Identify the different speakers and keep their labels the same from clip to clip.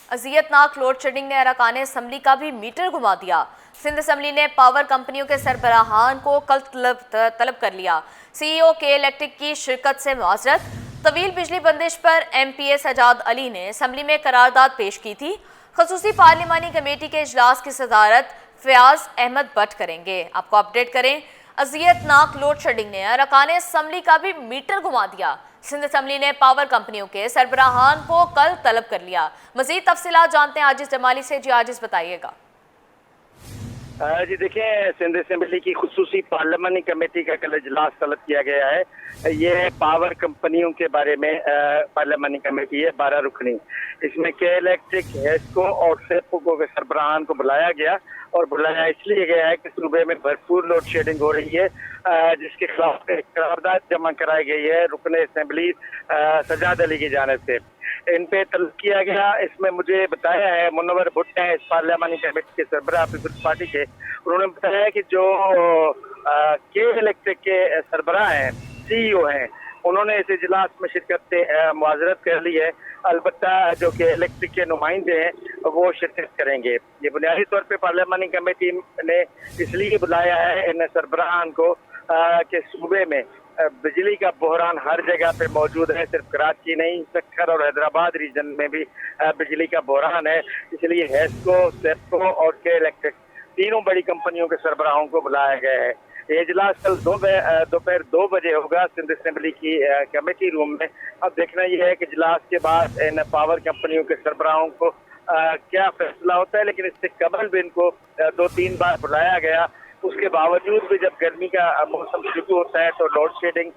Speaker 1: अजियतनाक load shedding ने अरकान assembly का भी मीटर घुमा दिया। सिंध असम्बली ने पावर कंपनियों के सरबराहान को कल तलब कर लिया। CEO के इलेक्ट्रिक की शिरकत से मुआज़रत। तवील बिजली बंदिश पर MPA सजाद अली ने असम्बली में करारदाद पेश की थी। खसूसी पार्लिमानी कमेटी के इजलास की सदारत फयाज अहमद भट्ट करेंगे। आपको अपडेट करें, अजियतनाक लोड शेडिंग ने अरकान असम्बली का भी मीटर घुमा दिया। सिंध असम्बली ने पावर कंपनियों के सरबराहान को कल तलब कर लिया। मजीद तफसीलात जानते हैं आजिज जमाली से। जी आजिज, बताइएगा।
Speaker 2: जी देखिए, सिंध असम्बली की खुसूसी पार्लिमानी कमेटी का कल इजलास तलब किया गया है। ये पावर कंपनियों के बारे में पार्लिमानी कमेटी है 12 रुकनी। इसमें के इलेक्ट्रिक, हेस्को और सेप्को के सरबराहान को बुलाया गया और बुलाया इसलिए गया है कि सूबे में भरपूर लोड शेडिंग हो रही है, जिसके खिलाफ करारदाद जमा कराई गई है रुकन असम्बली सजाद अली की जानिब से। इन पे तलब किया गया। इसमें मुझे बताया है, मुनव्वर भुट्ट हैं इस पार्लियामानी कमेटी के सरबराह पीपल्स पार्टी के, उन्होंने बताया कि जो के इलेक्ट्रिक के सरबराह हैं, CEO हैं, उन्होंने इस इजलास में शिरकत से मुआजरत कर ली है। अलबत्ता जो कि इलेक्ट्रिक के नुमाइंदे हैं वो शिरकत करेंगे। ये बुनियादी तौर पे पार्लियामानी कमेटी ने इसलिए बुलाया है इन सरबराहान को कि सूबे में बिजली का बहरान हर जगह पे मौजूद है, सिर्फ कराची नहीं, सक्खर और हैदराबाद रीजन में भी बिजली का बहरान है। इसलिए हेस्को, सेप्को और के इलेक्ट्रिक तीनों बड़ी कंपनियों के सरबराहों को बुलाया गया है। ये इजलास कल दोपहर 2 बजे होगा सिंध असम्बली की कमेटी रूम में। अब देखना यह है कि इजलास के बाद इन पावर कंपनियों के सरबराहों को क्या फैसला होता है, लेकिन इससे कबल भी इनको 2-3 बार बुलाया गया। उसके बावजूद भी जब गर्मी का मौसम शुरू होता है तो लोड शेडिंग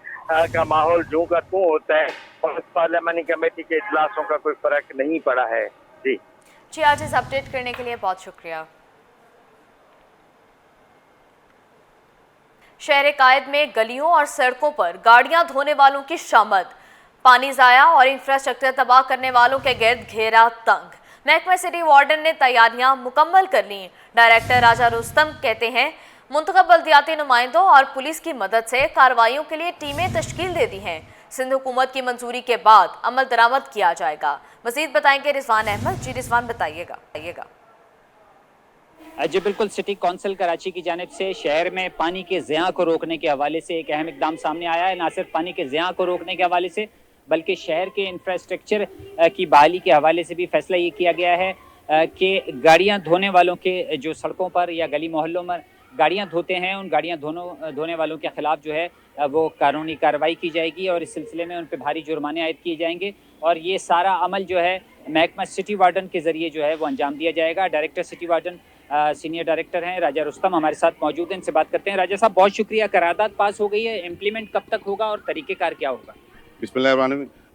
Speaker 2: का माहौल जूं का तूं होता है और पार्लियामानी कमेटी के इजलासों का कोई फर्क नहीं पड़ा है। जी
Speaker 1: आज इस अपडेट करने के लिए बहुत शुक्रिया। शहर कायद में गलियों और सड़कों पर गाड़ियां धोने वालों की शामद। पानी जाया और इंफ्रास्ट्रक्चर तबाह करने वालों के गिर्द घेरा तंग। महकमा सिटी वार्डन ने तैयारियां मुकम्मल कर ली। डायरेक्टर राजा रुस्तम कहते हैं, मुंतखब बल्दियाती नुमाइंदों और पुलिस की मदद से कार्रवाइयों के लिए टीमें तश्कील दे दी हैं। सिंध हुकूमत की मंजूरी के बाद अमल दरामद किया जाएगा। मजीद बताएंगे रिजवान अहमद। जी रिजवान, बताइएगा।
Speaker 3: जी बिल्कुल, सिटी कौंसिल कराची की जानिब से शहर में पानी के ज़िया को रोकने के हवाले से एक अहम इक़दाम सामने आया है। ना सिर्फ पानी के ज़िया को रोकने के हवाले से बल्कि शहर के इंफ्रास्ट्रक्चर की बहाली के हवाले से भी फैसला ये किया गया है कि गाड़ियां धोने वालों के जो सड़कों पर या गली मोहल्लों में गाड़ियां धोते हैं, उन गाड़ियां धोने वालों के ख़िलाफ़ जो है वो कानूनी कार्रवाई की जाएगी और इस सिलसिले में उन पर भारी जुर्माने आयद किए जाएंगे। और ये सारा अमल जो है महकमा सिटी वार्डन के ज़रिए जो है वो अंजाम दिया जाएगा। Director city warden senior director हैं राजा रुस्तम हमारे साथ मौजूद हैं, इनसे बात करते हैं। राजा साहब, बहुत शुक्रिया। करारदाद पास हो गई है, इम्प्लीमेंट कब तक होगा और तरीक़ेकार क्या होगा?
Speaker 4: बिस्मिल्लाह।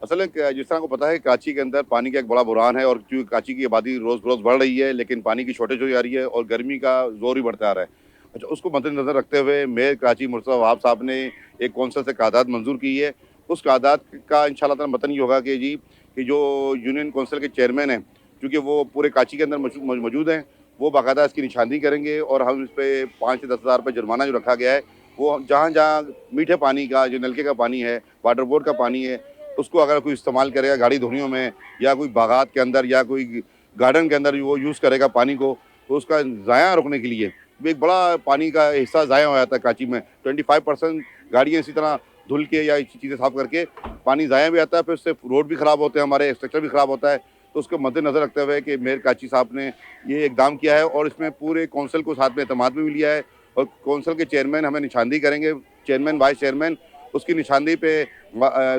Speaker 4: असल में जिस तरह को पता है कराची के अंदर पानी का एक बड़ा बुरान है और क्योंकि कराची की आबादी रोज़ रोज़ बढ़ रही है, लेकिन पानी की शॉर्टेज हो जा रही है और गर्मी का जोर ही बढ़ता आ रहा है। अच्छा, उसको मद्देनज़र रखते हुए मेयर कराची मुर्तज़ा वहाब साहब ने एक कौंसिल से करारदाद मंजूर की है। उस करारदाद का इंशाअल्लाह ताला मतलब ये होगा कि जो यूनियन कौंसिल के चेयरमैन हैं, चूँकि वो पूरे कराची के अंदर मौजूद हैं, वो बाकायदा इसकी निशानदेही करेंगे और हम इस पर 5 से 10 हज़ार रुपये जुर्माना जो रखा गया है, वो जहाँ जहाँ मीठे पानी का, जो नलके का पानी है, वाटर बोर्ड का पानी है, उसको अगर कोई इस्तेमाल करेगा गाड़ी धोनियों में या कोई बागात के अंदर या कोई गार्डन के अंदर वो यूज़ करेगा पानी को, तो उसका ज़ाया रोकने के लिए एक बड़ा पानी का हिस्सा ज़ाया हो जाता है कराची में। 25% गाड़ियाँ इसी तरह धुल के या चीज़ें साफ़ करके पानी ज़ाया भी आता है, फिर उससे रोड भी ख़राब होते हैं, हमारे स्ट्रक्चर भी ख़राब होता है। तो उसको मद्देनज़र रखते हुए कि मेयर कराची साहब ने ये इक़दाम किया है और इसमें पूरे कौंसिल को साथ में एतमाद भी लिया है और कौंसिल के चेयरमैन हमें निशानदेही करेंगे, चेयरमैन वाइस चेयरमैन, उसकी निशानदेही पे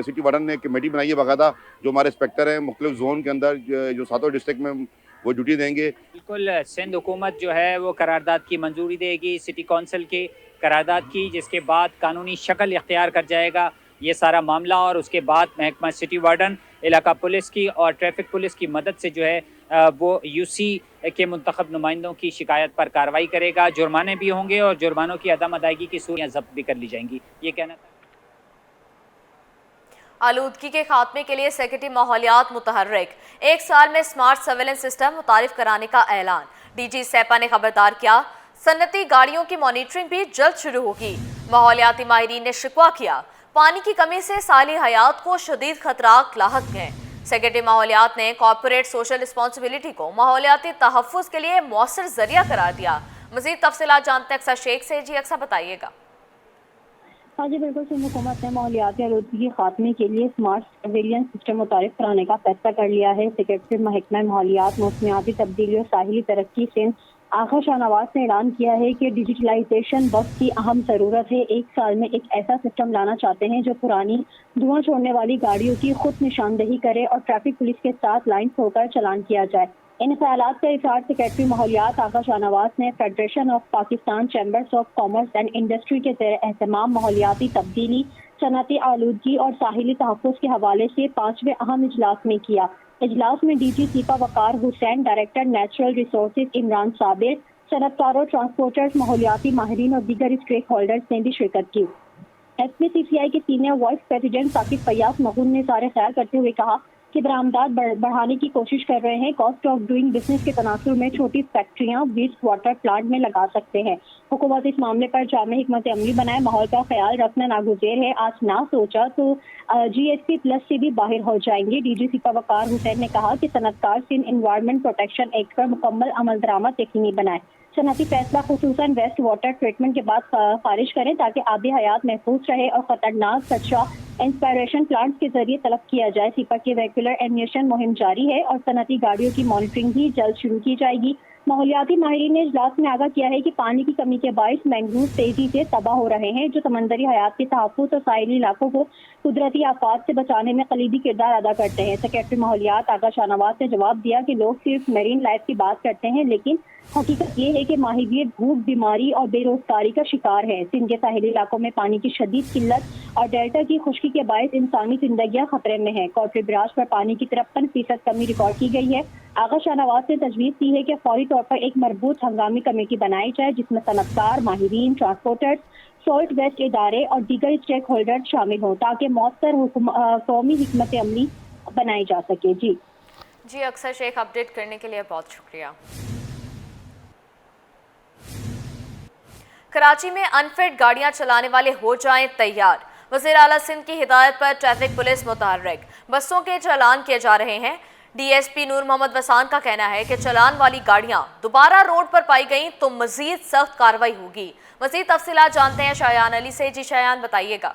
Speaker 4: सिटी वार्डन ने कमेटी बनाई है बाकायदा, जो हमारे इंस्पेक्टर हैं मुख्तलिफ जोन के अंदर जो 7 डिस्ट्रिक्ट में वो ड्यूटी देंगे।
Speaker 3: बिल्कुल, सिंध हुकूमत जो है वो करारदाद की मंजूरी देगी सिटी कौंसिल की करारदाद की, जिसके बाद कानूनी शक्ल इख्तियार कर जाएगा ये सारा मामला और उसके बाद महकमा सिटी वार्डन, इलाका पुलिस की और ट्रैफिक पुलिस की मदद से जो है वो यूसी के मुंतखब नुमाइंदों की शिकायत पर कार्रवाई करेगा। जुर्माने भी होंगे और जुर्मानों की अदम अदायगी की सूरतें जब्त भी कर ली जाएंगी। ये कहना था।
Speaker 1: आलूदगी के खात्मे के लिए सेक्रेटरी माहौलियात मुतहर्रिक। 1 साल में स्मार्ट सर्वेलेंस सिस्टम मुतारिफ कराने का ऐलान। DG सैपा ने खबरदार किया, सन्नती गाड़ियों की मॉनिटरिंग भी जल्द शुरू होगी। माहौलियाती माहिरीन ने शिकवा किया, पानी की कमी से साली हयात को शदीद खतरात लाहक हैं। सेक्रेटरी माहौलियात ने कॉर्पोरेट सोशल रिस्पॉन्सिबिलिटी को माहौलियाती तहफ़्फ़ुज़ के लिए मौसर जरिया करार दिया। मज़ीद तफसीलात जानते हैं अक्सर शेख से। जी अक्सर बताइएगा।
Speaker 5: हाँ जी बिल्कुल, सिंध हुकूमत ने माहौलियाती आलूदगी के खात्मे के लिए स्मार्ट सर्वेलियंस सिस्टम मुतारिफ कराने का फैसला कर लिया है। सेक्रेटरी महकमा माहौलियात, मौसमियाती तब्दीली और साहिली तरक्की सिंध आगा शाहनवाज ने ऐलान किया है कि डिजिटलाइजेशन वक्त की अहम ज़रूरत है। एक साल में एक ऐसा सिस्टम लाना चाहते हैं जो पुरानी धुआं छोड़ने वाली गाड़ियों की खुद निशानदेही करे और ट्रैफिक पुलिस के साथ लाइन होकर चलान किया जाए। इन ख्यालात का इज़हार सेक्रेटरी माहौलियात आगा शाहनवाज ने federation of Pakistan chambers of commerce and industry के ज़ेर एहतमाम माहौलियाती तब्दीली, सनअती आलूदगी और साहिली तहफ़्फ़ुज़ के हवाले से 5वें अहम इजलास में किया। इजलास में DG SEPA Waqar Hussain, director natural resources Imran Sabir, सनअतकारों, ट्रांसपोर्टर्स, माहौलियाती माहिरीन और दीगर स्टेक होल्डर्स ने भी शिरकत की। SPCCI के senior vice president Saqib Fayyaz Magoon ने सारे ख्याल करते हुए कहा कि बरामदात बढ़ाने की कोशिश कर रहे हैं। कॉस्ट ऑफ डूइंग बिजनेस के तनासुर में छोटी फैक्ट्रियां वेस्ट वाटर प्लांट में लगा सकते हैं। हुकूमत इस मामले पर जामे हिकमत अमली बनाए, माहौल का ख्याल रखना नागुज़ेर है। आज ना सोचा तो GSP प्लस से भी बाहर हो जाएंगे। DG सीपा वकार हुसैन ने कहा कि सनअतकार सिंध एनवायरनमेंट प्रोटेक्शन एक्ट पर मुकम्मल अमल दरामद यकीनी बनाए। सनअती फैसला खुसूसन वेस्ट वाटर ट्रीटमेंट के बाद खारिज करें ताकि आबी हयात महफूज रहे और खतरनाक कचरा इंस्पायरेशन प्लांट्स के जरिए तलब किया जाए। सीपा की रेगुलर एमिनेशन मुहिम जारी है और सनअती गाड़ियों की मॉनिटरिंग भी जल्द शुरू की जाएगी। माहौलियाती माहिरीन ने इजलास में आगाह किया है कि पानी की कमी के बायस मैंग्रोव तेजी से तबाह हो रहे हैं, जो समंदरी हयात के तहफ़्फ़ुज़ और साहिली इलाकों को कुदरती आफात से बचाने में कलीदी किरदार अदा करते हैं। सेक्रेटरी माहौलियात आगा शाहनवाज ने जवाब दिया कि लोग सिर्फ मेरीन लाइफ की बात करते हैं, लेकिन हकीकत ये है कि माहीगीर भूख, बीमारी और बेरोजगारी का शिकार है। सिंध के साहिली इलाकों में पानी की शदीद किल्लत और डेल्टा की खुश्की के बायस इंसानी जिंदगियां खतरे में है। कॉर्पोरेट ब्रांच पर पानी की 53% कमी रिकॉर्ड की गई है। आगा शाहनवाज ने तजवीज़ की है कि फौरी तौर पर एक मरबूत हंगामी कमेटी बनाई जाए जिसमें सनअतकार, माहिरीन, ट्रांसपोर्टर्स, सॉल्ट वेस्ट इदारे और दीगर स्टेक होल्डर शामिल हों ताकि मौसर कौमी हिकमत अमली बनाई जा सके। जी
Speaker 1: अक्सर शेख, अपडेट करने के लिए बहुत शुक्रिया। कराची में अनफिट गाड़ियां चलाने वाले हो जाएं तैयार। वज़ीर आला सिंध की हिदायत पर ट्रैफिक पुलिस मुतहर्रिक, बसों के चालान किए जा रहे हैं। DSP नूर मोहम्मद वसान का कहना है कि चालान वाली गाड़ियां दोबारा रोड पर पाई गई तो मजीद सख्त कार्रवाई होगी। मजीद तफसीलात जानते हैं शायान अली से। जी शायान, बताइएगा।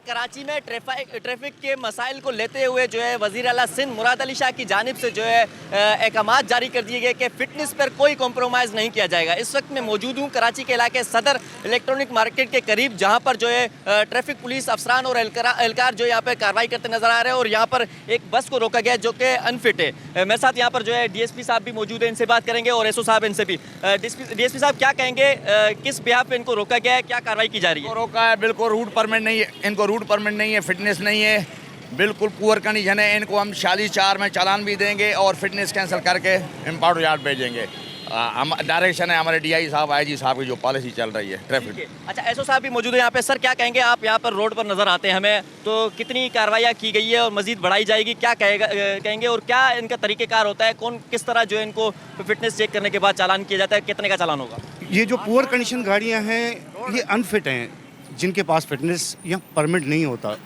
Speaker 6: कराची में ट्रैफिक के मसाइल को लेते हुए जो है वज़ीर आला सिंध मुराद अली शाह की जानिब से जो है अहकामात जारी कर दिए गए कि फ़िटनेस पर कोई कॉम्प्रोमाइज़ नहीं किया जाएगा। इस वक्त मैं मौजूद हूँ कराची के इलाके सदर इलेक्ट्रॉनिक मार्केट के करीब, जहाँ पर जो है ट्रैफिक पुलिस अफसरान और एहलकार जो यहाँ पर कार्रवाई करते नजर आ रहे हैं और यहाँ पर एक बस को रोका गया जो कि अनफिट है। मेरे साथ यहाँ पर जो है DSP साहब भी मौजूद है, इनसे बात करेंगे और SO साहब इनसे भी। DSP साहब क्या कहेंगे, किस बिहाफ पे इनको रोका गया है, क्या कार्रवाई की जा रही है?
Speaker 7: रोका है, बिल्कुल रूट परमिट नहीं है, इनको रूट परमिट नहीं है, फिटनेस नहीं है, बिल्कुल पुअर कंडीशन है। इनको हम 46(4) में चालान भी देंगे और फिटनेस कैंसिल करके इम्पाउंड यार्ड भेजेंगे। डायरेक्शन है हमारे DI साहब, IG साहब की जो पॉलिसी चल रही है ट्रैफिक।
Speaker 6: अच्छा, SO साहब भी मौजूद है यहाँ पे। सर क्या कहेंगे, आप यहाँ पर रोड पर नजर आते हैं हमें, तो कितनी कार्रवाइयाँ की गई है और मजीद बढ़ाई जाएगी, क्या कहेंगे और क्या इनका तरीक़ेकार होता है, कौन किस तरह जो है इनको फिटनेस चेक करने के बाद चालान किया जाता है, कितने का चालान होगा?
Speaker 8: ये जो पुअर कंडीशन गाड़ियाँ हैं ये अनफिट हैं, जिनके पास फिटनेस या परमिट नहीं होता।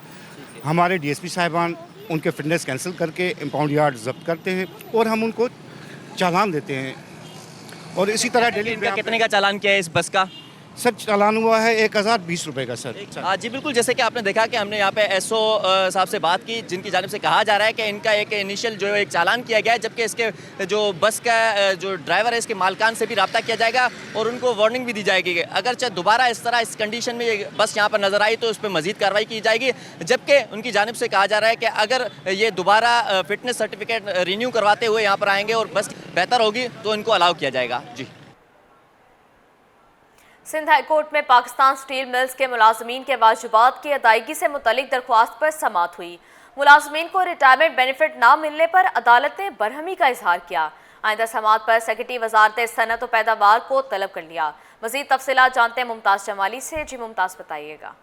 Speaker 8: हमारे DSP साहिबान उनके फिटनेस कैंसिल करके इम्पाउंड यार्ड जब्त करते हैं और हम उनको चालान देते हैं। और इसी तरह डेली
Speaker 6: कितने का चालान किया है इस बस का?
Speaker 8: सर चालान हुआ है 1020 रुपये का सर।
Speaker 6: जी बिल्कुल, जैसे कि आपने देखा कि हमने यहाँ पे SO साहब से बात की, जिनकी जानिब से कहा जा रहा है कि इनका एक इनिशियल जो है एक चालान किया गया है, जबकि इसके जो बस का जो ड्राइवर है इसके मालकान से भी रब्ता किया जाएगा और उनको वार्निंग भी दी जाएगी कि अगर चाहे दोबारा इस तरह इस कंडीशन में ये बस यहाँ पर नजर आई तो उस पर मजीद कार्रवाई की जाएगी। जबकि उनकी जानिब से कहा जा रहा है कि अगर ये दोबारा फिटनेस सर्टिफिकेट रिन्यू करवाते हुए यहाँ पर आएंगे और बस बेहतर होगी तो इनको अलाउ किया जाएगा। जी।
Speaker 1: सिंध हाई कोर्ट में पाकिस्तान स्टील मिल्स के मुलाजमीन के वाजिबात की अदायगी से मुतल्लिक दरख्वास्त पर समाअत हुई। मुलाजमीन को रिटायरमेंट बेनिफिट ना मिलने पर अदालत ने बरहमी का इजहार किया। आइंदा समाअत पर सेक्रेटरी वजारत सनअत और पैदावार को तलब कर लिया। मज़ीद तफसीलात जानते हैं मुमताज़ जमाली से। जी मुमताज़, बताइएगा।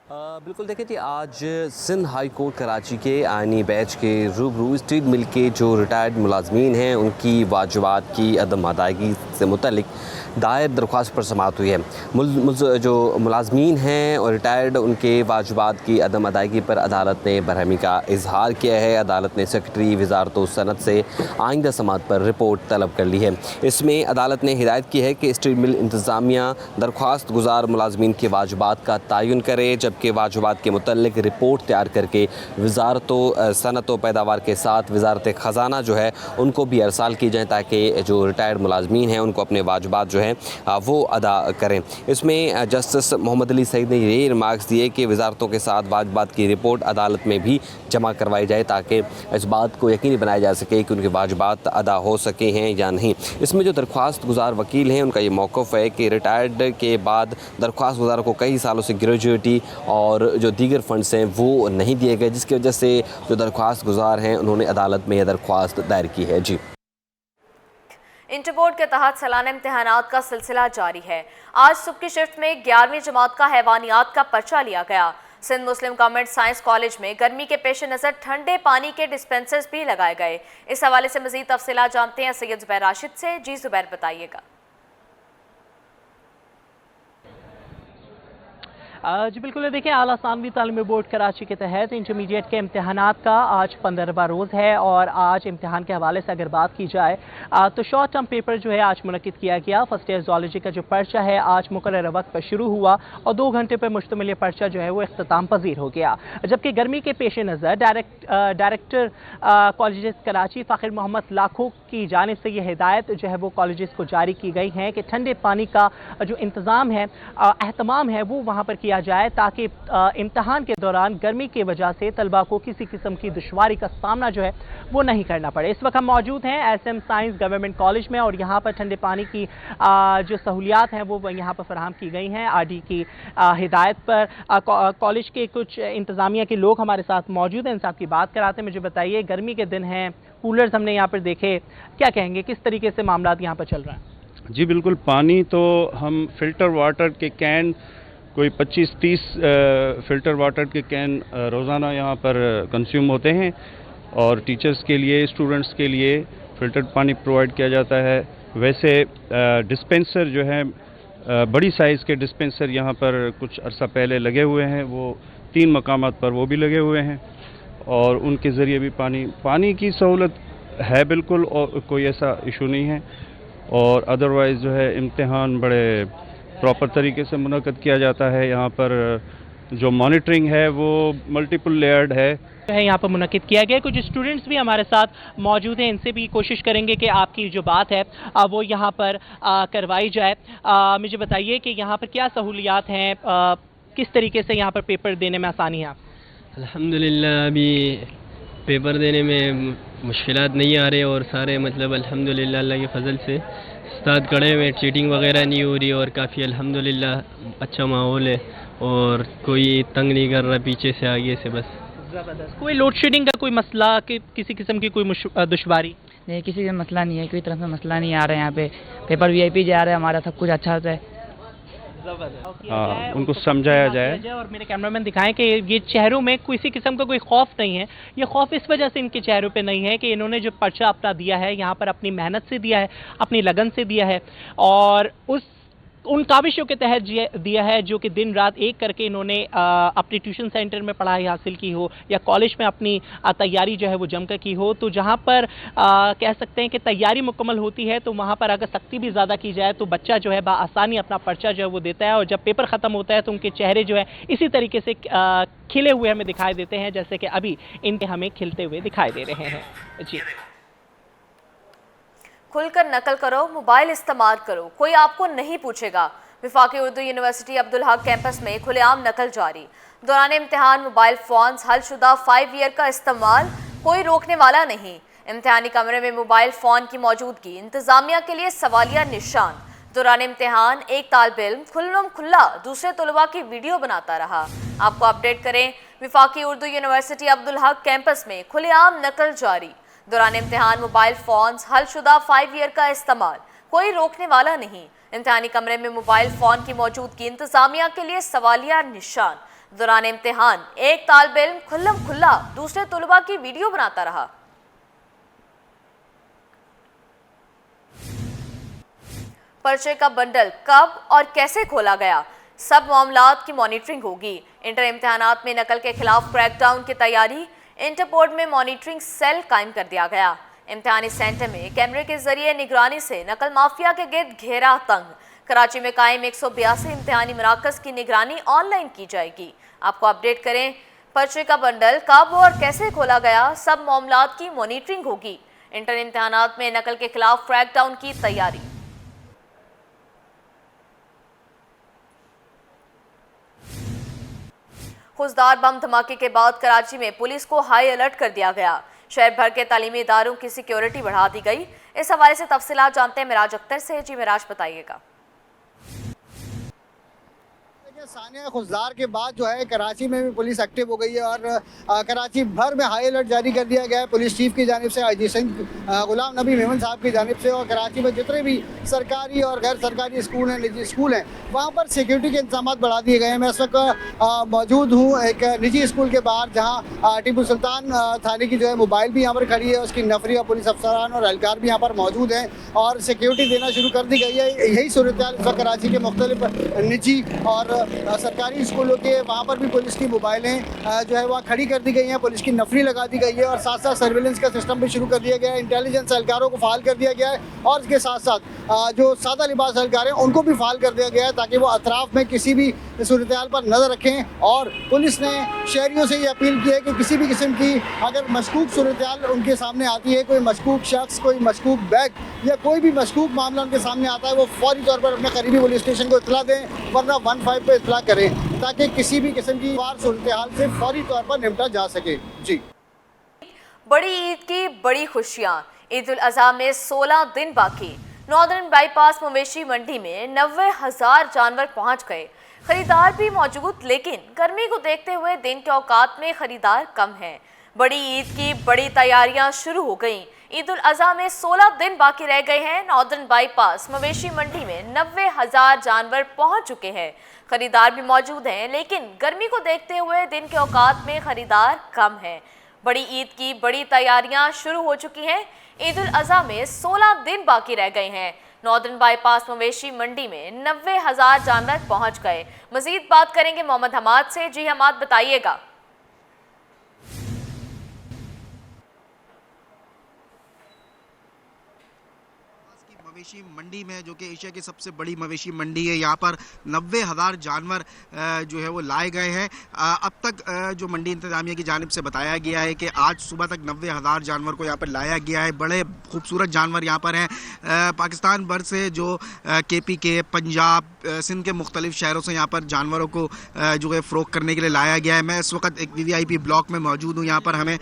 Speaker 9: बिल्कुल, देखिए जी, आज सिंध हाई कोर्ट कराची के आइनी बेंच के रूबरू स्टील मिल के जो रिटायर्ड मुलाजमीन हैं उनकी वाजिबात की अदम अदायगी से मुतल्लिक दायर दरख्वास्त पर समाअत हुई है। जो मुलाजमीन हैं और रिटायर्ड, उनके वाजिबात की अदम अदायगी पर अदालत ने बरहमी का इजहार किया है। अदालत ने सेक्रेटरी वज़ारत सनत से आइंदा समाअत पर रिपोर्ट तलब कर ली है। इसमें अदालत ने हिदायत की है कि स्टील मिल इंतज़ामिया दरख्वास्त गुजार मुलाजमीन के वाजिबात का तयन करे, जबकि वाजिबात के मुतल्लिक रिपोर्ट तैयार करके वज़ारत सनत व पैदावार के साथ वज़ारत ख़जाना जो है उनको भी अरसाल की जाए, ताकि जो रिटायर्ड मुलाजमीन हैं उनको अपने वाजिबात जो हैं वो अदा करें। इसमें जस्टिस मोहम्मद अली सईद ने ये रिमार्क्स दिए कि वज़ारतों के साथ वाजिबात की रिपोर्ट अदालत में भी जमा करवाई जाए, ताकि इस बात को यकीनी बनाया जा सके कि उनके वाजिबात अदा हो सके हैं या नहीं। इसमें जो दरख्वास्त गुजार वकील हैं उनका ये मौक़िफ़ है कि रिटायर्ड के बाद दरख्वास्त गुजारों को कई सालों से ग्रेजुएटी और जो दीगर फ़ंड्स हैं वो नहीं दिए गए, जिसकी वजह से जो दरख्वास्त गुजार हैं उन्होंने अदालत में यह दरख्वास्त दायर की है। जी,
Speaker 1: इंटर बोर्ड के तहत सालाना इम्तिहानात का सिलसिला जारी है। आज सुबह की शिफ्ट में 11वीं जमात का हैवानियात का पर्चा लिया गया। सिंध मुस्लिम गवर्नमेंट साइंस कॉलेज में गर्मी के पेश नज़र ठंडे पानी के डिस्पेंसर्स भी लगाए गए। इस हवाले से मज़ीद तफसीलात जानते हैं सैयद ज़ुबैर राशिद से। जी ज़ुबैर, बताइएगा।
Speaker 10: जी बिल्कुल, देखिए आला सानवी तालीमी बोर्ड कराची के तहत इंटरमीडिएट के इम्तिहानात का आज 15वां रोज़ है और आज इम्तिहान के हवाले से अगर बात की जाए तो शॉर्ट टर्म पेपर जो है आज मुनक़िद किया गया। फर्स्ट ईयर ज़ूलॉजी का जो पर्चा है आज मुकर्रर वक्त पर शुरू हुआ और 2 घंटे पर मुश्तमिल पर्चा जो है वो इख्तिताम पजीर हो गया। जबकि गर्मी के पेश नज़र डायरेक्टर कॉलेजेस कराची फ़ाखिर मोहम्मद लाखों की जानिब से ये हिदायत जो है वो कॉलेजेस को जारी की गई हैं कि ठंडे पानी का जो इंतज़ाम है, एहतमाम है, वो वहाँ पर किया जाए, ताकि इम्तिहान के दौरान गर्मी की वजह से तलबा को किसी किस्म की दुश्वारी का सामना जो है वो नहीं करना पड़े। इस वक्त हम मौजूद हैं SM साइंस गवर्नमेंट कॉलेज में और यहाँ पर ठंडे पानी की जो सहूलियात हैं वो यहाँ पर फराहम की गई हैं RD की हिदायत पर। कॉलेज के कुछ इंतज़ामिया के लोग हमारे साथ मौजूद हैं, इनसे आपकी बात कराते हैं। मुझे बताइए, गर्मी के दिन हैं, कूलर्स हमने यहाँ पर देखे, क्या कहेंगे, किस तरीके से मामला यहाँ पर चल रहा है?
Speaker 11: जी बिल्कुल, पानी तो हम फ़िल्टर वाटर के कैन कोई 25-30 फ़िल्टर वाटर के कैन रोज़ाना यहाँ पर कंज्यूम होते हैं और टीचर्स के लिए, स्टूडेंट्स के लिए फ़िल्टर्ड पानी प्रोवाइड किया जाता है। वैसे डिस्पेंसर जो है, बड़ी साइज़ के डिस्पेंसर यहाँ पर कुछ अरसा पहले लगे हुए हैं, वो 3 मकामात पर वो भी लगे हुए हैं और उनके ज़रिए भी पानी की सहूलत है बिल्कुल, और कोई ऐसा इशू नहीं है। और अदरवाइज़ जो है इम्तिहान बड़े प्रॉपर तरीके से मुनक़्क़द किया जाता है। यहाँ पर जो मॉनिटरिंग है वो मल्टीपल लेयर्ड है
Speaker 10: यहाँ पर मुनक़्क़िद किया गया। कुछ स्टूडेंट्स भी हमारे साथ मौजूद हैं, इनसे भी कोशिश करेंगे कि आपकी जो बात है वो यहाँ पर करवाई जाए। मुझे बताइए कि यहाँ पर क्या सहूलियात हैं, किस तरीके से यहाँ पर पेपर देने में आसानी है?
Speaker 12: अल्हम्दुलिल्लाह अभी पेपर देने में मुश्किलात नहीं आ रहे और सारे मतलब अल्हम्दुलिल्लाह अल्लाह के फ़ज़ल से उस्ताद कड़े हुए, चीटिंग वगैरह नहीं हो रही और काफ़ी अल्हम्दुलिल्लाह अच्छा माहौल है और कोई तंग नहीं कर रहा पीछे से आगे से। बस
Speaker 10: ज़बरदस्त। कोई लोड शेडिंग का कोई मसला, कि किसी किस्म की कोई दुश्वारी?
Speaker 13: नहीं, किसी का मसला नहीं है, कोई तरफ से मसला नहीं आ रहा है। यहाँ पे पेपर VIP जा रहा है, हमारा सब कुछ अच्छा होता है।
Speaker 11: हाँ, उनको समझाया जाए।
Speaker 10: और मेरे कैमरामैन दिखाएं कि ये चेहरों में किसी किस्म का कोई खौफ नहीं है। ये खौफ इस वजह से इनके चेहरों पे नहीं है कि इन्होंने जो पर्चा अपना दिया है यहाँ पर अपनी मेहनत से दिया है, अपनी लगन से दिया है और उन काबिशों के तहत दिया है जो कि दिन रात एक करके इन्होंने अपनी ट्यूशन सेंटर में पढ़ाई हासिल की हो या कॉलेज में अपनी तैयारी जो है वो जमकर की हो। तो जहाँ पर कह सकते हैं कि तैयारी मुकम्मल होती है तो वहाँ पर अगर सख्ती भी ज़्यादा की जाए तो बच्चा जो है बआसानी अपना पर्चा जो है वो देता है और जब पेपर ख़त्म होता है तो उनके चेहरे जो है इसी तरीके से खिले हुए हमें दिखाई देते हैं जैसे कि अभी इनके हमें खिलते हुए दिखाई दे रहे हैं। जी,
Speaker 1: खुलकर नकल करो, मोबाइल इस्तेमाल करो, कोई आपको नहीं पूछेगा। वफाकी उर्दू यूनिवर्सिटी अब्दुल हक कैंपस में खुलेआम नकल जारी। दौरान इम्तिहान मोबाइल फ़ोन्स हलशुदा 5 ईयर का इस्तेमाल कोई रोकने वाला नहीं। इम्तिहानी कमरे में मोबाइल फ़ोन की मौजूदगी इंतज़ामिया के लिए सवालिया निशान। दौरान इम्तिहान एक तालिब इल्म खुल्लम खुल्ला दूसरे तलबा की वीडियो बनाता रहा। आपको अपडेट करें, वफाकी उर्दू यूनिवर्सिटी अब्दुल हक कैंपस में खुलेआम नकल जारी। दौरान इम्तिहान मोबाइल फ़ोन्स हलशुदा 5 ईयर का इस्तेमाल कोई रोकने वाला नहीं। इम्तिहानी कमरे में मोबाइल फ़ोन की मौजूदगी इंतज़ामिया के लिए सवालिया निशान। दौरान इम्तिहान एक तालिब इल्म खुल्लम खुल्ला दूसरे तलबा की वीडियो बनाता रहा। पर्चे का बंडल कब और कैसे खोला गया, सब मामलात की मॉनिटरिंग होगी। इंटर इम्तिहानात में नकल के खिलाफ क्रैकडाउन की तैयारी, इंटर बोर्ड में मॉनिटरिंग सेल कायम कर दिया गया। इम्तिहानी सेंटर में कैमरे के जरिए निगरानी से नकल माफिया के गिर्द घेरा तंग। कराची में कायम 182 इम्तिहानी मराकज़ की निगरानी ऑनलाइन की जाएगी। आपको अपडेट करें, पर्चे का बंडल कब और कैसे खोला गया, सब मामलात की मॉनिटरिंग होगी। इंटर इम्तिहानात में नकल के खिलाफ क्रैकडाउन की तैयारी। खुशदार बम धमाके के बाद कराची में पुलिस को हाई अलर्ट कर दिया गया। शहर भर के तालीमी इदारों की सिक्योरिटी बढ़ा दी गई। इस हवाले से तफसीलात जानते हैं मिराज अख्तर से। जी मिराज, बताइएगा।
Speaker 14: सानिया खुशदार के बाद जो है कराची में भी पुलिस एक्टिव हो गई है और कराची भर में हाई अलर्ट जारी कर दिया गया है पुलिस चीफ की जानिब से, आईजी सिंह गुलाम नबी मेमन साहब की जानिब से। और कराची में जितने भी सरकारी और गैर सरकारी स्कूल हैं, निजी स्कूल हैं, वहाँ पर सिक्योरिटी के इंतजाम बढ़ा दिए गए हैं। मैं इस वक्त मौजूद हूँ एक निजी स्कूल के बाहर, जहाँ टीपू सुल्तान थाने की जो है मोबाइल भी यहाँ पर खड़ी है, उसकी नफरी और पुलिस अफसरान और एहलकार भी यहाँ पर मौजूद हैं और सिक्योरिटी देना शुरू कर दी गई है। यही सूरत हाल इस वक्त कराची के मुख्तलिफ निजी और सरकारी स्कूलों के वहाँ पर भी पुलिस की मोबाइलें जो है वहाँ खड़ी कर दी गई हैं, पुलिस की नफरी लगा दी गई है और साथ साथ सर्विलेंस का सिस्टम भी शुरू कर दिया गया है। इंटेलिजेंस एहलकारों को फाल कर दिया गया है और इसके साथ साथ जो सादा लिबास एहलकार हैं उनको भी फाल कर दिया गया है ताकि वो अतराफ में किसी भी सूरत हाल पर नज़र रखें। और पुलिस ने शहरियों से ये अपील की है कि किसी भी किस्म की अगर मशकूक सूरत हाल उनके सामने आती है, कोई मशकूक शख्स, कोई मशकूक बैग या कोई भी मशकूक मामला उनके सामने आता है, वो फौरी तौर पर अपने करीबी पुलिस स्टेशन को इतला दें, वरना 15 पे इतला करें ताकि किसी भी किस्म की वार सूरत हाल से फौरी तौर पर निपटा जा सके। जी,
Speaker 1: बड़ी ईद की बड़ी खुशियां, ईद उल अज़हा में 16 दिन बाकी। नॉर्दर्न बाईपास मवेशी मंडी में 90,000 जानवर पहुंच गए। खरीदार भी मौजूद, लेकिन गर्मी को देखते हुए दिन के औकात में खरीदार कम है। बड़ी ईद की बड़ी तैयारियां शुरू हो गईं। ईद उल अज़हा में 16 दिन बाकी रह गए हैं। नॉर्दर्न बाईपास मवेशी मंडी में 90,000 जानवर पहुंच चुके हैं। खरीदार भी मौजूद हैं, लेकिन गर्मी को देखते हुए दिन के औकात में खरीदार कम है। बड़ी ईद की बड़ी तैयारियां शुरू हो चुकी हैं। ईद उल अज़हा में 16 दिन बाकी रह गए हैं। नॉर्दर्न बाईपास मवेशी मंडी में 90,000 जानवर पहुंच गए। मजीद बात करेंगे मोहम्मद हमाद से। जी हमाद, बताइएगा।
Speaker 15: मवेशी मंडी में, जो कि एशिया की सबसे बड़ी मवेशी मंडी है, यहाँ पर 90,000 जानवर जो है वो लाए गए हैं। अब तक जो मंडी इंतजामिया की जानिब से बताया गया है कि आज सुबह तक 90,000 जानवर को यहाँ पर लाया गया है। बड़े खूबसूरत जानवर यहाँ पर हैं। पाकिस्तान भर से जो KP के, पंजाब, सिंध के मुख्तलिफ शहरों से यहाँ पर जानवरों को जो है फ़रोख्त करने के लिए लाया गया है। मैं इस वक्त एक VVIP ब्लॉक में मौजूद हूँ। यहाँ पर हमें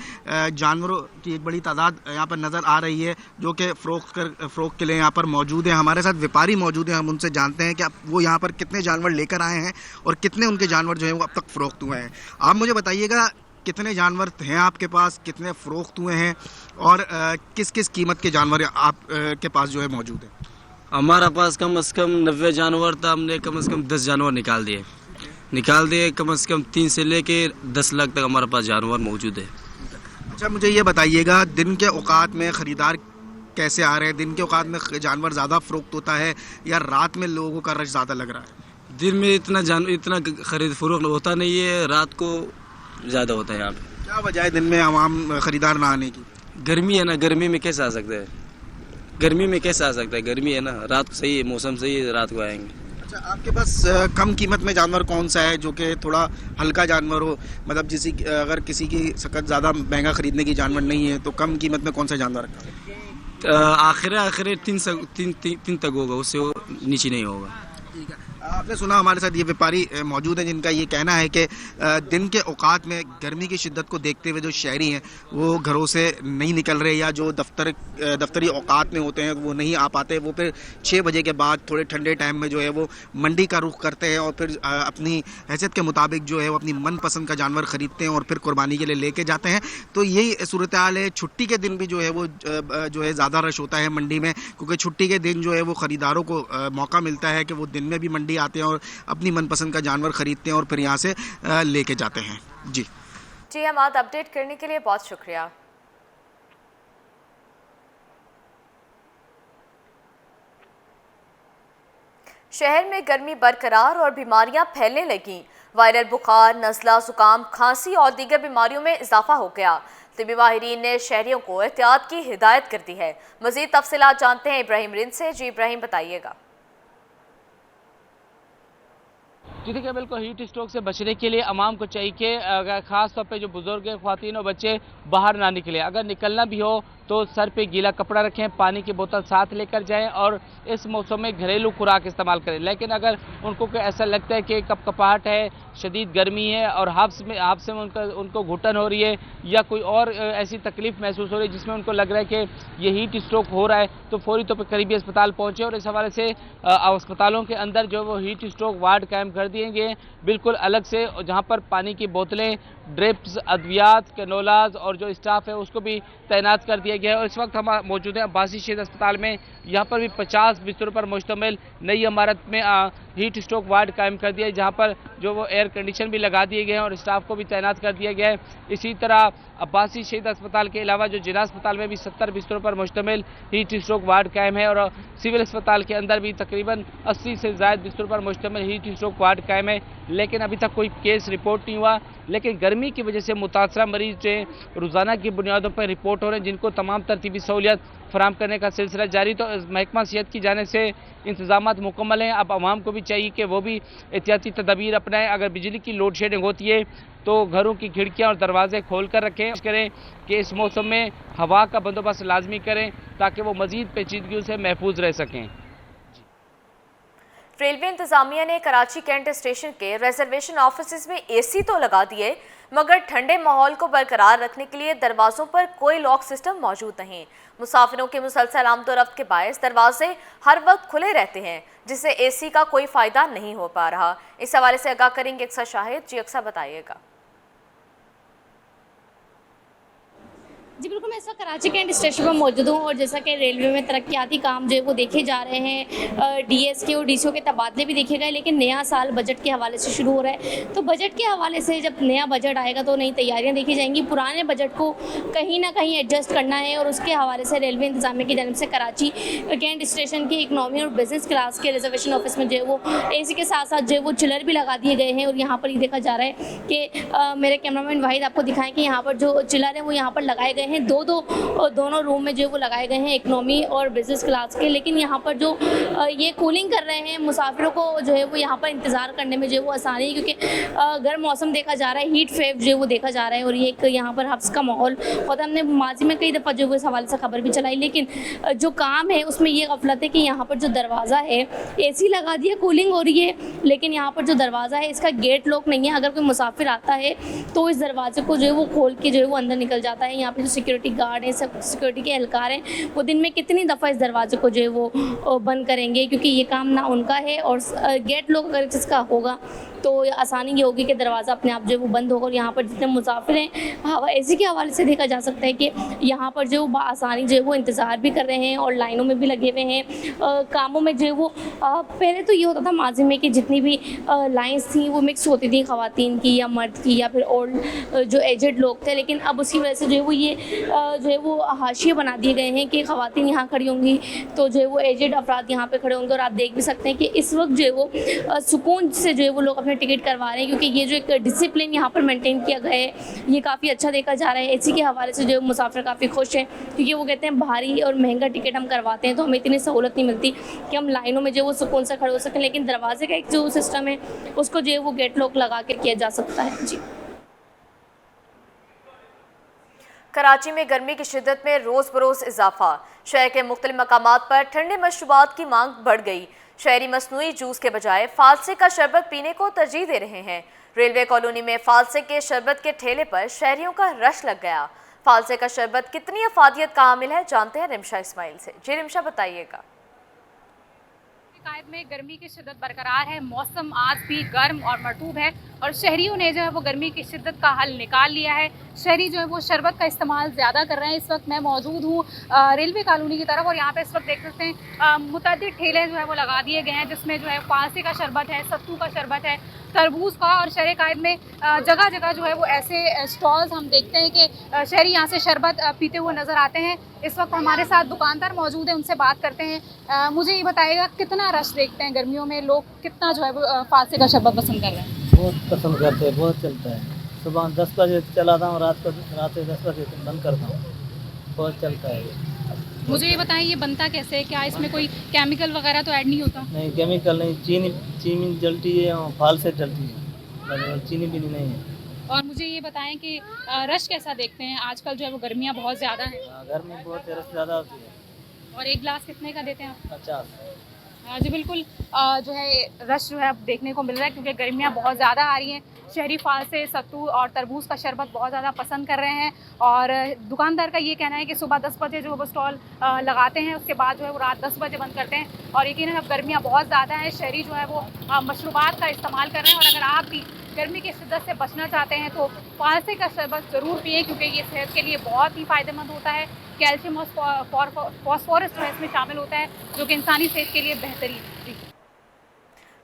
Speaker 15: जानवरों की एक बड़ी तादाद यहाँ पर नज़र आ रही है जो कि फ़रोख्त के लिए यहाँ पर मौजूद है। हमारे साथ व्यापारी मौजूद हैं, हम उनसे जानते हैं कि वो यहाँ पर कितने जानवर लेकर आए हैं और कितने उनके जानवर जो हैं वो अब तक फ़रोख्त हुए हैं। आप मुझे बताइएगा, कितने जानवर हैं आपके पास, कितने फ़रोख्त हुए हैं और किस किस कीमत के जानवर आप के पास जो है मौजूद है?
Speaker 16: हमारा पास कम से कम 90 जानवर था। हमने कम से कम 10 जानवर निकाल दिए। कम से कम 3 से लेके 10 लाख तक हमारे पास जानवर मौजूद है।
Speaker 15: अच्छा, मुझे ये बताइएगा, दिन के औकात में ख़रीदार कैसे आ रहे हैं? दिन के औकात में जानवर ज़्यादा फ़रोख्त होता है या रात में लोगों का रश ज़्यादा लग रहा है?
Speaker 16: दिन में इतना खरीद फरोख्त होता नहीं है, रात को ज़्यादा होता है यहाँ पे।
Speaker 15: क्या वजह है दिन में आवाम ख़रीदार ना आने की?
Speaker 16: गर्मी है ना, गर्मी में कैसे आ सकता है? गर्मी है ना, रात को सही है, मौसम सही है, रात को आएंगे।
Speaker 15: अच्छा, आपके पास कम कीमत में जानवर कौन सा है जो कि थोड़ा हल्का जानवर हो? मतलब अगर किसी की सख्त ज़्यादा महंगा ख़रीदने की जानवर नहीं है तो कम कीमत में कौन सा जानवर रखा है?
Speaker 16: आखिर 3 तक होगा, उससे नीचे नहीं होगा।
Speaker 15: ठीक है, आपने सुना हमारे साथ ये व्यापारी मौजूद हैं जिनका ये कहना है कि दिन के औकात में गर्मी की शिद्दत को देखते हुए जो शहरी हैं वो घरों से नहीं निकल रहे या जो दफ्तरी औकात में होते हैं वो नहीं आ पाते। वो फिर 6 बजे के बाद थोड़े ठंडे टाइम में जो है वो मंडी का रुख करते हैं और फिर अपनी हैसियत के मुताबिक जो है वो अपनी मनपसंद का जानवर ख़रीदते हैं और फिर कुर्बानी के लिए लेके जाते हैं। तो यही सूरत हाल है। छुट्टी के दिन भी जो है वो जो है ज़्यादा रश होता है मंडी में, क्योंकि छुट्टी के दिन जो है वो ख़रीदारों को मौका मिलता है कि वो दिन में भी मंडी आते हैं और अपनी मनपसंद का जानवर खरीदते हैं और फिर यहाँ से लेके जाते हैं। जी
Speaker 1: हमाद, अपडेट करने के लिए बहुत शुक्रिया। शहर में गर्मी बरकरार और बीमारियां फैलने लगीं। वायरल बुखार, नज़ला, जुकाम, खांसी और दीगर बीमारियों में इजाफा हो गया। तिब्बी माहिरीन ने शहरियों को एहतियात की हिदायत कर दी है। मज़ीद तफसीलात जानते हैं इब्राहिम रिंद से। जी इब्राहिम, बताइएगा।
Speaker 17: जी देखिए, बिल्कुल हीट स्ट्रोक से बचने के लिए अवाम को चाहिए कि खास तौर पे जो बुजुर्ग हैं, ख्वातीन और बच्चे बाहर ना निकले। अगर निकलना भी हो तो सर पे गीला कपड़ा रखें, पानी की बोतल साथ लेकर जाएं और इस मौसम में घरेलू खुराक इस्तेमाल करें। लेकिन अगर उनको ऐसा लगता है कि कपकपाहट है, शदीद गर्मी है और हब्स में उनको घुटन हो रही है या कोई और ऐसी तकलीफ महसूस हो रही है जिसमें उनको लग रहा है कि ये हीट स्ट्रोक हो रहा है, तो फौरी तौर पर करीबी अस्पताल पहुँचे। और इस हवाले से अस्पतालों के अंदर जो वो हीट स्ट्रोक वार्ड कायम कर दिए गए बिल्कुल अलग से, जहाँ पर पानी की बोतलें, ड्रिप्स, अद्वियात, कैनोलाज और जो स्टाफ है उसको भी तैनात कर दिया गया है। और इस वक्त हम मौजूद हैं अब्बासी शहीद अस्पताल में। यहाँ पर भी 50 बिस्तरों पर मुश्तमिल नई इमारत में हीट स्ट्रोक वार्ड कायम कर दिया है, जहाँ पर जो वो एयर कंडीशन भी लगा दिए गए हैं और स्टाफ को भी तैनात कर दिया गया है। इसी तरह अब्बासी शहीद अस्पताल के अलावा जो जिला अस्पताल में भी 70 बिस्तरों पर मुश्तमिल हीट स्ट्रोक वार्ड कायम है और सिविल अस्पताल के अंदर भी तकरीबन 80 से ज़ायद बिस्तरों पर मुश्तमिल हीट स्ट्रोक वार्ड कायम है। लेकिन अभी तक कोई केस रिपोर्ट नहीं हुआ। लेकिन गर्मी की वजह से मुतासरा मरीज जो रोज़ाना की बुनियादों पर रिपोर्ट हो रहे हैं, जिनको तमाम तरतीबी सहूलियत फराम करने का सिलसिला जारी। तो महकमा सेहत की जानिब से इंतजामात मुकम्मल हैं। अब आवाम को भी चाहिए कि वो भी एहतियाती तदाबीर अपनाएं। अगर बिजली की लोड शेडिंग होती है तो घरों की खिड़कियां और दरवाजे खोल कर रखें करें कि इस मौसम में हवा का बंदोबस्त लाजमी करें ताकि वो मज़ीद पेचीदगियों से महफूज रह सकें।
Speaker 1: रेलवे इंतजामिया ने कराची कैंट स्टेशन के रिजर्वेशन ऑफिस में एसी तो लगा दिए, मगर ठंडे माहौल को बरकरार रखने के लिए दरवाजों पर कोई लॉक सिस्टम मौजूद नहीं। मुसाफिरों के मुसलसल आमदोरफ्त के बायस दरवाजे हर वक्त खुले रहते हैं, जिससे एसी का कोई फ़ायदा नहीं हो पा रहा। इस हवाले से आगाह करेंगे अक्सर शाहिद। जी अक्सर, बताइएगा।
Speaker 18: जी बिल्कुल, मैं इस वक्त कराची कैंट स्टेशन पर मौजूद हूँ और जैसा कि रेलवे में तरक्याती काम जो है वो देखे जा रहे हैं, डीएसके और डीसीओ के तबादले भी देखे गए। लेकिन नया साल बजट के हवाले से शुरू हो रहा है, तो बजट के हवाले से जब नया बजट आएगा तो नई तैयारियां देखी जाएंगी। पुराने बजट को कहीं ना कहीं एडजस्ट करना है और उसके हवाले से रेलवे इंतजामिया की जानिब से कराची कैंट स्टेशन की इकनॉमी और बिजनेस क्लास के रिजर्वेशन ऑफिस में जो है वो AC के साथ साथ जो है वो चिलर भी लगा दिए गए हैं। और यहाँ पर ये देखा जा रहा है कि मेरे कैमरामैन वाहिद आपको दिखाएं कि यहाँ पर जो चिलर है वो यहाँ पर लगाए गए हैं। दोनों रूम में जो वो लगाए गए हैं इकनॉमी और बिजनेस क्लास के। लेकिन यहाँ पर जो ये कूलिंग कर रहे हैं, मुसाफिरों को जो है वो यहाँ पर इंतज़ार करने में जो है वो आसानी है, क्योंकि गर्म मौसम देखा जा रहा है, हीट वेव जो है वो देखा जा रहा है और ये एक यहाँ पर हब्स का माहौल होता है। हमने माजी में कई दफ़ा जो है इस हवाले से खबर भी चलाई, लेकिन जो काम है उसमें ये गफलत है कि यहाँ पर जो दरवाज़ा है, AC लगा दिया, कूलिंग हो रही है, लेकिन यहाँ पर जो दरवाज़ा है इसका गेट लॉक नहीं है। अगर कोई मुसाफिर आता है तो इस दरवाजे को जो है वो खोल के जो है वो अंदर निकल जाता है। यहाँ पर जो सिक्योरिटी गार्ड हैं, सब सिक्योरिटी के एहलकार हैं, वो दिन में कितनी दफ़ा इस दरवाजे को जो है वो बंद करेंगे, क्योंकि ये काम ना उनका है। और गेट लॉक अगर जिसका होगा तो आसानी ये होगी कि दरवाज़ा अपने आप जो है वो बंद होगा। और यहाँ पर जितने मुसाफिर हैं, हवा AC के हवाले से देखा जा सकता है कि यहाँ पर जो आसानी जो है वो इंतज़ार भी कर रहे हैं और लाइनों में भी लगे हुए हैं। कामों में जो है वो पहले तो ये होता था माजी में कि जितनी भी लाइन्स थी वो मिक्स होती थी, ख़वातीन की या मर्द की या फिर ओल्ड जो एजेड लोग थे। लेकिन अब उसकी वजह से जो है वो ये जो है वो हाशिए बना दिए गए हैं कि ख़वातीन यहाँ खड़ी होंगी तो जो है वो एजेड अफराद यहाँ पे खड़े होंगे। और आप देख भी सकते हैं कि इस वक्त जो है वो सुकून से जो है वो लोग अपने टिकट करवा रहे हैं, क्योंकि ये जो एक डिसिप्लिन यहाँ पर मेंटेन किया गया है ये काफ़ी अच्छा देखा जा रहा है। AC के हवाले से जो मुसाफिर काफ़ी खुश हैं, क्योंकि वो कहते हैं भारी और महंगा टिकट हम करवाते हैं तो हमें इतनी सहूलत नहीं मिलती कि हम लाइनों में जो वो सुकून से खड़े हो सकें। लेकिन दरवाजे का एक जो सिस्टम है उसको जो है वो गेट लॉक लगा के किया जा सकता है। जी,
Speaker 1: कराची में गर्मी की शिद्दत में रोज़ बरोज़ इजाफा। शहर के मुख्तलिफ मकामात पर ठंडे मशरूबात की मांग बढ़ गई। शहरी मसनूई जूस के बजाय फालसे का शरबत पीने को तरजीह दे रहे हैं। रेलवे कॉलोनी में फालसे के शरबत के ठेले पर शहरियों का रश लग गया। फालसे का शरबत कितनी अफादियत का हामिल है, जानते हैं रिमशा इस्माइल से। जी रिमशा, बताइएगा।
Speaker 19: कायद में गर्मी की शिद्दत बरकरार है, मौसम आज भी गर्म और मरतूब है और शहरियों ने जो है वो गर्मी की शिद्दत का हल निकाल लिया है। शहरी जो है वो शरबत का इस्तेमाल ज़्यादा कर रहे हैं। इस वक्त मैं मौजूद हूँ रेलवे कॉलोनी की तरफ और यहाँ पे इस वक्त देख सकते हैं मुतअद्दिद ठेले जो है वो लगा दिए गए हैं, जिसमें जो है फालसे का शरबत है, सत्तू का शरबत है तरबूज का। और शहर कायद में जगह जगह जो है वो ऐसे स्टॉल्स हम देखते हैं कि शहरी यहाँ से शरबत पीते हुए नज़र आते हैं। इस वक्त हमारे साथ दुकानदार मौजूद हैं, उनसे बात करते हैं। मुझे ये बताइएगा कितना रश देखते हैं गर्मियों में, लोग कितना जो है वो फालसे का शरबत पसंद कर रहे हैं?
Speaker 20: बहुत पसंद करते हैं, बहुत चलता है। सुबह 10 बजे चलाता हूँ, रात 10 बजे बंद करता हूँ, बहुत चलता है ये।
Speaker 19: मुझे ये बताएं ये बनता कैसे है, क्या इसमें कोई केमिकल वगैरह तो ऐड नहीं होता?
Speaker 20: नहीं, केमिकल नहीं, चीनी जलती है और फाल से जलती है, चीनी भी नहीं है।
Speaker 19: और मुझे ये बताएं कि रश कैसा देखते हैं, आजकल जो है वो गर्मियाँ बहुत ज़्यादा हैं।
Speaker 20: गर्मी बहुत रश ज़्यादा होती है।
Speaker 19: और एक गिलास कितने का देते हैं आप?
Speaker 20: 50।
Speaker 19: जी बिल्कुल, जो है रश जो है अब देखने को मिल रहा है क्योंकि गर्मियाँ बहुत ज़्यादा आ रही हैं। शहरी फालसे, सत्तू और तरबूज का शरबत बहुत ज़्यादा पसंद कर रहे हैं। और दुकानदार का ये कहना है कि सुबह 10 बजे जो वो स्टॉल लगाते हैं, उसके बाद जो है वो रात 10 बजे बंद करते हैं। और यकीनन अब गर्मियाँ बहुत ज़्यादा हैं, शहरी जो है वो मशरूबात का इस्तेमाल कर रहे हैं। और अगर आप भी गर्मी की शिद्दत से बचना चाहते हैं तो फालसे का शरबत ज़रूर पिएँ क्योंकि ये सेहत के लिए बहुत ही फ़ायदेमंद होता है। कैल्शियम और फॉस्फोरस जो है इसमें शामिल होता है जो कि इंसानी सेहत के लिए बेहतरीन है।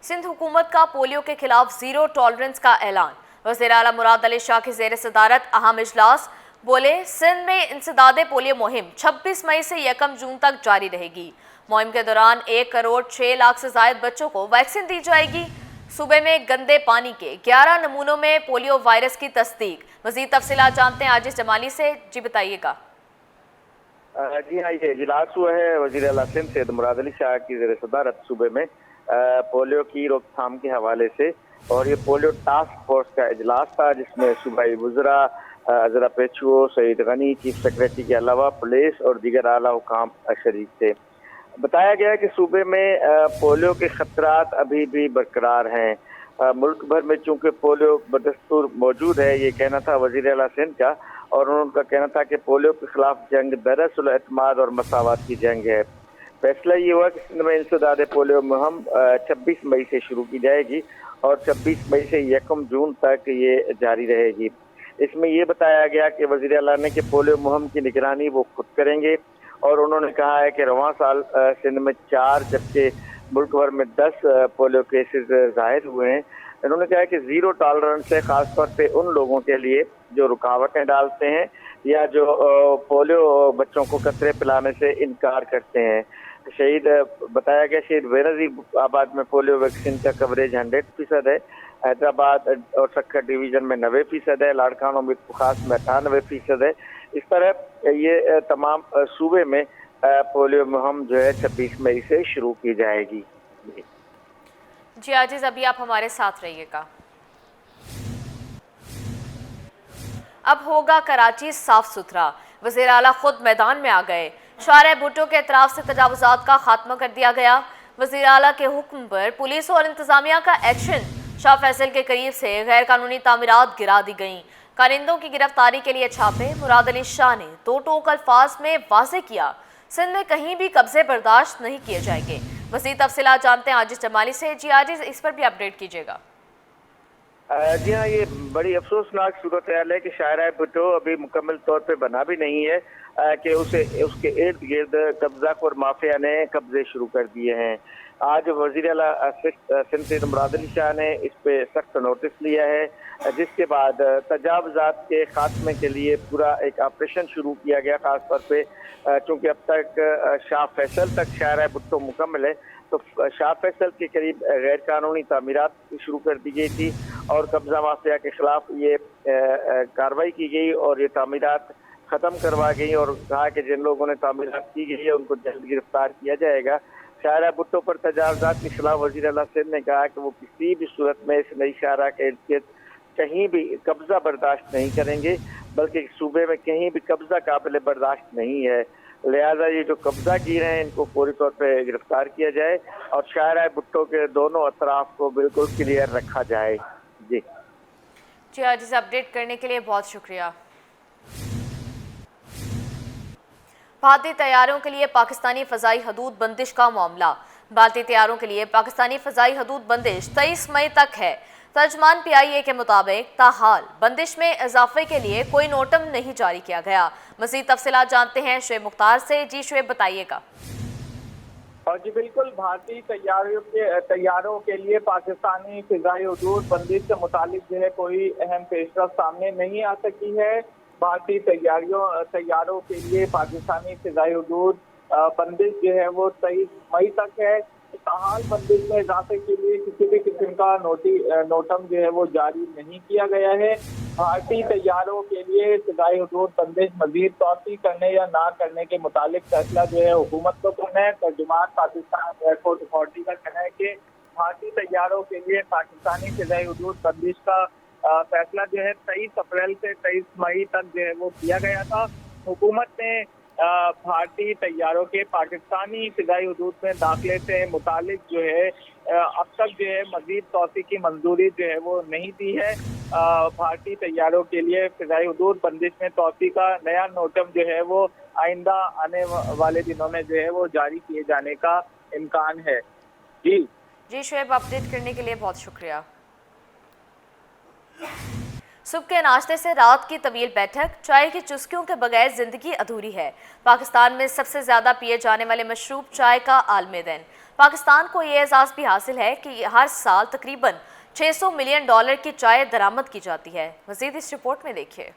Speaker 1: सिंध हुकूमत का पोलियो के खिलाफ जीरो टॉलरेंस का ऐलान। वज़ीर आला मुराद अली शाह की ज़ेर सदारत अहम इजलास। बोले, सिंध में इंसदादे पोलियो मुहिम 26 मई से 1 जून तक जारी रहेगी। मुहिम के दौरान 1 करोड़ 6 लाख से ज़ायद बच्चों को वैक्सीन दी जाएगी। सूबे में गंदे पानी के 11 नमूनों में पोलियो वायरस की तस्दीक। मज़ीद तफसीलात जानते हैं आजिज़ जमाली से। जी बताइएगा।
Speaker 2: जी हाँ, ये इजलास हुआ है वज़ीर आला सिंध सैयद मुराद अली शाह की ज़ेर सदारत सूबे में पोलियो की रोकथाम के हवाले से। और ये पोलियो टास्क फोर्स का इजलास था जिसमें सूबाई वज़रा अजरा पेचुओ, सईद गनी, चीफ सेक्रेटरी के अलावा पुलिस और दीगर आला हुकाम शरीक थे। बताया गया कि सूबे में पोलियो के खतरात अभी भी बरकरार हैं। मुल्क भर में चूँकि पोलियो बदस्तूर मौजूद है, ये कहना था वज़ीर आला सिंध का। और उनका कहना था कि पोलियो के खिलाफ जंग दरअसल एतमाद और मसावत की जंग है। फैसला ये हुआ कि सिंध में इंसदादे पोलियो मुहिम 26 मई से शुरू की जाएगी और 26 मई से 1 जून तक ये जारी रहेगी। इसमें ये बताया गया कि वज़ीर आला ने कि पोलियो मुहिम की निगरानी वो खुद करेंगे। और उन्होंने कहा है कि रवां साल सिंध में 4 जबकि मुल्क भर में 10 पोलियो केसेस जाहिर हुए हैं। इन्होंने कहा कि जीरो टॉलरेंस है ख़ासतौर पे उन लोगों के लिए जो रुकावटें डालते हैं या जो पोलियो बच्चों को कतरे पिलाने से इनकार करते हैं। शहीद बताया गया शहीद बेनज़ीर आबाद में पोलियो वैक्सीन का कवरेज 100% है। हैदराबाद और सक्खर डिवीज़न में 90% है। लाड़काना में खास में 98% है। इस तरह ये तमाम सूबे में पोलियो मुहिम जो है 26 मई से शुरू की जाएगी।
Speaker 1: जी आजिज़, अभी आप हमारे साथ रहिएगा। अब होगा कराची साफ सुथरा। वज़ीर आला खुद मैदान में आ गए। शाहरा भुट्टो के एतराफ़ से तजावुज़ात का खात्मा कर दिया गया। वज़ीर आला के हुक्म पर पुलिस और इंतज़ामिया का एक्शन। शाह फैसल के करीब से गैर कानूनी तामीरात गिरा दी गईं। कारिंदों की गिरफ्तारी के लिए छापे। मुराद अली शाह ने 2 टोक अल्फाज में वाज़ेह किया, सिंध में कहीं भी कब्जे बर्दाश्त नहीं किए जाएंगे। मज़ीद तफसीलात जानते हैं आजिज़ जमाली से। जी आजिज़, इस पर भी अपडेट कीजिएगा।
Speaker 2: जी हाँ, ये बड़ी अफसोसनाक सूरत हाल है कि शाहरा भुट्टो अभी मुकम्मल तौर पे बना भी नहीं है कि उसके इर्द गिर्द कब्ज़ाखोर माफिया ने कब्जे शुरू कर दिए हैं। आज वज़ीर आला सिंध सैयद मुराद अली शाह ने इस पे सख्त नोटिस लिया है, जिसके बाद तजावुज़ात के खात्मे के लिए पूरा एक ऑपरेशन शुरू किया गया। ख़ासतौर पे चूँकि अब तक शाह फैसल तक शाहरा भुट्टो मुकम्मल है, तो शाह फैसल के करीब गैर कानूनी तामीरात शुरू कर दी गई थी और कब्ज़ा माफिया के खिलाफ ये कार्रवाई की गई और ये तामीरात ख़त्म करवा गई। और कहा कि जिन लोगों ने तामीरात की गई है उनको जल्द गिरफ्तार किया जाएगा। शाहरा भुट्टो पर तजावुज़ात के खिलाफ वज़ीर आला सिंध ने कहा कि वो किसी भी सूरत में इस नई शाहरा के इर्द कहीं भी कब्ज़ा बर्दाश्त नहीं करेंगे, बल्कि सूबे में कहीं भी कब्ज़ा काबिल बर्दाश्त नहीं है। लिहाजा ये जो कब्जा गिर हैं इनको पूरी तौर पे गिरफ्तार किया जाए और शाहरा भुट्टो के दोनों अतराफ को बिल्कुल क्लियर रखा जाए। जी
Speaker 1: आज इस अपडेट करने के लिए बहुत शुक्रिया। भारतीय तैयारों के लिए पाकिस्तानी फ़ज़ाई हदूद बंदिश का मामला। भारतीय तैयारों के लिए पाकिस्तानी फ़ज़ाई हदूद बंदिश 23 मई तक है। तर्जमान PIA के मुताबिक ताहाल बंदिश में इजाफे के लिए कोई नोटम नहीं जारी किया गया। मज़ीद तफसीलात जानते हैं शुएब मुख्तार से। जी शुएब, बताइएगा।
Speaker 21: और जी बिल्कुल, भारतीय तैयारों के लिए पाकिस्तानी फिजाई हदूद बंदिश से मुतालिक जो है कोई अहम पेशरफ सामने नहीं आ सकी है। भारतीय तैयारों के लिए पाकिस्तानी फिजाई हदूद बंदिश जो है वो 23 मई तक है। हाल बंदिश में इजाफे के लिए किसी भी किस्म का नोटम जो है वो जारी नहीं किया गया है। भारतीय तैयारों के लिए फिजाई हदूद बंदिश मजीद तौसी करने या ना करने के मुतालिक फैसला जो है हुकूमत को करना है। तर्जुमान पाकिस्तान एयरपोर्ट अथॉरिटी का कहना है कि भारतीय तैयारों के लिए पाकिस्तानी फिजाई हदूद बंदिश का फैसला जो है 23 अप्रैल से 23 मई तक जो है वो किया गया था। हुकूमत ने भारतीय तैयारों के पाकिस्तानी फिजाई हदूद में दाखिले से मुतालिक जो है अब तक जो है मजीद तौसी की मंजूरी जो है वो नहीं दी है। भारतीय तैयारों के लिए फिजाई हदूद बंदिश में तौसी का नया नोटम जो है वो आइंदा आने वाले दिनों में जो है वो जारी किए जाने का इम्कान है। जी
Speaker 1: शुएब, अपडेट करने के लिए बहुत शुक्रिया। सुबह के नाश्ते से रात की तवील बैठक, चाय की चुस्कियों के बगैर जिंदगी अधूरी है। पाकिस्तान में सबसे ज्यादा पिए जाने वाले मशरूब चाय का आलमी दिन। पाकिस्तान को ये एजाज़ भी हासिल है कि हर साल तकरीबन $600 मिलियन की चाय दरामद की जाती है। मज़ीद इस रिपोर्ट में देखिए।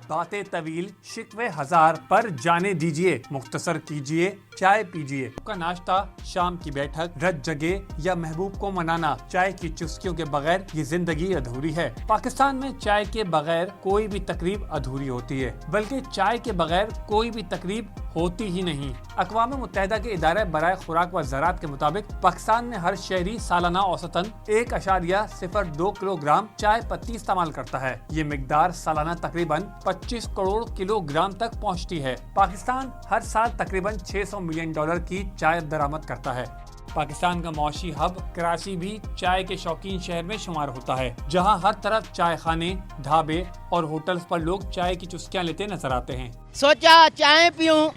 Speaker 22: बातें तवील, शिकवे हजार, पर जाने दीजिए, मुख्तसर कीजिए, चाय पीजिए। का नाश्ता, शाम की बैठक, रज जगे या महबूब को मनाना, चाय की चुस्कियों के बगैर ये जिंदगी अधूरी है। पाकिस्तान में चाय के बगैर कोई भी तकरीब अधूरी होती है, बल्कि चाय के बगैर कोई भी तकरीब होती ही नहीं। अक़वाम मुत्तहिदा के इदारे बराए खुराक व ज़राअत के मुताबिक पाकिस्तान में हर शहरी सालाना औसतन 1.02 किलोग्राम चाय पत्ती इस्तेमाल करता है। ये मिकदार सालाना तकरीबन 25 करोड़ किलोग्राम तक पहुंचती है। पाकिस्तान हर साल तकरीबन $600 मिलियन की चाय दरामद करता है। पाकिस्तान का मौशी हब कराची भी चाय के शौकीन शहर में शुमार होता है, जहां हर तरफ चाय खाने, ढाबे और होटल्स पर लोग चाय की चुस्कियां लेते नजर आते हैं।
Speaker 23: सोचा चाय पीऊं,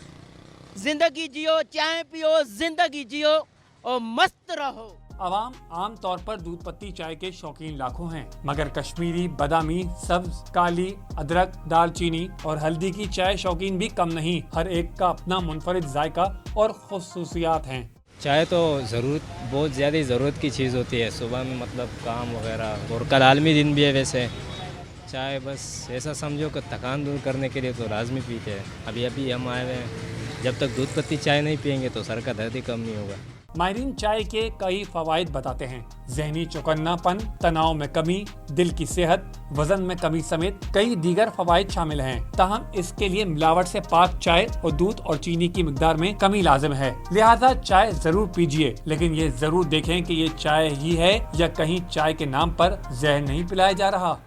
Speaker 23: जिंदगी जियो, चाय पियो, जिंदगी जियो और मस्त रहो।
Speaker 22: अवाम आम तौर पर दूध पत्ती चाय के शौकीन लाखों हैं, मगर कश्मीरी, बादामी, सब्ज, काली, अदरक, दालचीनी और हल्दी की चाय शौकीन भी कम नहीं। हर एक का अपना मुनफरिद जायका और खुसूसियात हैं।
Speaker 24: चाय तो बहुत ज़्यादा ज़रूरत की चीज़ होती है सुबह में, मतलब काम वगैरह, और कल आलमी दिन भी है। वैसे चाय बस ऐसा समझो कि थकान दूर करने के लिए तो लाजमी पीते हैं। अभी हम आए हुए हैं, जब तक दूध पत्ती चाय नहीं पियेंगे तो सर का दर्द ही कम नहीं होगा।
Speaker 22: माहिरीन चाय के कई फ़वाइद बताते हैं। जहनी चौकन्नापन, तनाव में कमी, दिल की सेहत, वजन में कमी समेत कई दीगर फ़वाइद शामिल हैं। ताहम इसके लिए मिलावट से पाक चाय और दूध और चीनी की मिकदार में कमी लाजिम है। लिहाजा चाय जरूर पीजिए, लेकिन ये जरूर देखें कि ये चाय ही है या कहीं चाय के नाम पर जहर नहीं पिलाया जा रहा।